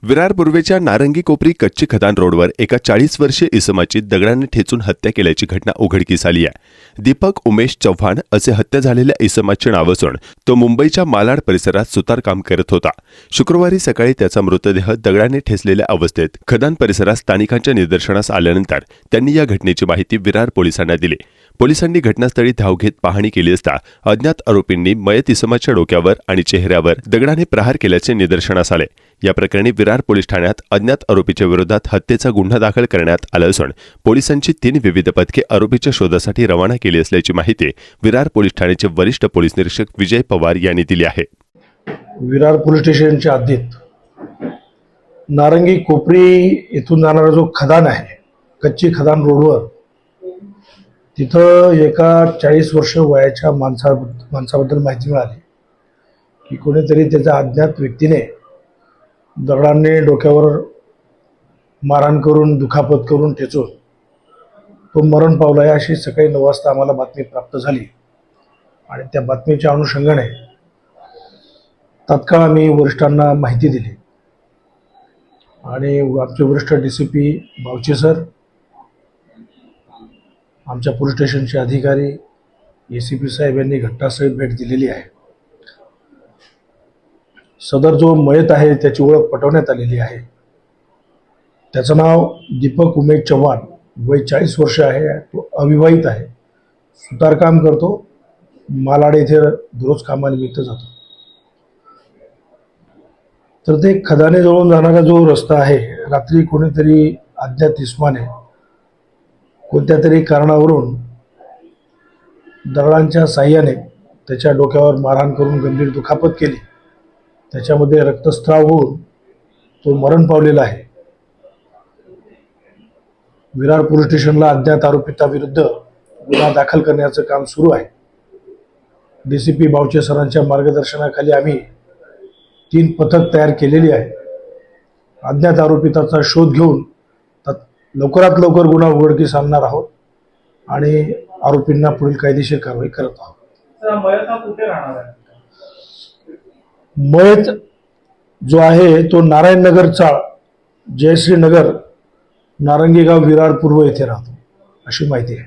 विरार पूर्वेच्या नारंगी कोपरी कच्ची खदान रोडवर एका 40 वर्षीय इसमाची दगडाने ठेचून हत्या केल्याची घटना उघडकीस आली आहे। दीपक उमेश चव्हाण असे हत्या झालेल्या इसमाचे नाव असून तो मुंबईच्या मालाड परिसरात सुतारकाम करत होता। शुक्रवारी सकाळी त्याचा मृतदेह दगडाने ठेचलेल्या अवस्थेत खदान परिसरात स्थानिकांच्या निदर्शनास आल्यानंतर त्यांनी या घटनेची माहिती विरार पोलिसांना दिली। पोलिसांनी घटनास्थळी धाव घेत पाहणी केली असता अज्ञात आरोपींनी मयत इसमाच्या डोक्यावर आणि चेहऱ्यावर दगडाने प्रहार केल्याचे निदर्शनास आले। या प्रकरणी विरार पोलीस ठाण्यात अज्ञात आरोपीच्या विरोधात हत्येचा गुन्हा दाखल करण्यात आला असून पोलिसांची 3 विविध पथके आरोपीच्या शोधासाठी रवाना केली असल्याची माहिती विरार पोलीस ठाण्याचे वरिष्ठ पोलीस निरीक्षक विजय पवार यांनी दिली आहे। विरार पोलीस स्टेशनच्या हद्दीत नारंगी कोपरी येथून जाणारा जो खदान आहे, कच्ची खदान रोडवर, तिथं एका 40 वर्ष वयाच्या माणसाबद्दल माहिती मिळाली की कोणीतरी त्याच्या अज्ञात व्यक्तीने दगडाने डोक्यावर मारहाण करून दुखापत करून ठेचून तो मरण पावला आहे, अशी सकाळी 9 वाजता आम्हाला बातमी प्राप्त झाली। आणि त्या बातमीच्या अनुषंगाने तात्काळ आम्ही वरिष्ठांना माहिती दिली आणि आमचे वरिष्ठ DCP बावचे सर, आमच्या पोलीस स्टेशनचे अधिकारी ACP साहेब यांनी घटनास्थळी भेट दिलेली आहे। सदर जो मयत आहे त्याची ओळख पटवण्यात आलेली आहे। त्याचं नाव दीपक उमेश चव्हाण, वय 40 वर्ष आहे। तो अविवाहित आहे, सुतारकाम करतो, मालाड येथे दररोज कामानिमित्त जातो। तर ते खदाने जवळून जाणारा जो रस्ता आहे, रात्री कोणीतरी अज्ञात इसमाने कोणत्या तरी कारणावरून दगडांच्या साह्याने त्याच्या डोक्यावर मारहाण करून गंभीर दुखापत केली। त्याच्यामध्ये रक्तस्राव होऊन तो मरण पावलेला आहे। विरार पोलीस स्टेशनला अज्ञात आरोपिताविरुद्ध गुन्हा दाखल करण्याचं काम सुरू आहे। DCP बावचे सरांच्या मार्गदर्शनाखाली आम्ही 3 पथक तयार केलेली आहे। अज्ञात आरोपिताचा शोध घेऊन लवकरात लवकर गुन्हा उघडकीस आणणार आहोत आणि आरोपींना पुढील कायदेशीर कारवाई करत आहोत। मयत हा कुठे राहणार आहे? मयत जो आहे तो नारायण नगर चाळ, जयश्री नगर, नारंगी गाव, विरार पूर्व येथे राहतो, अशी माहिती आहे।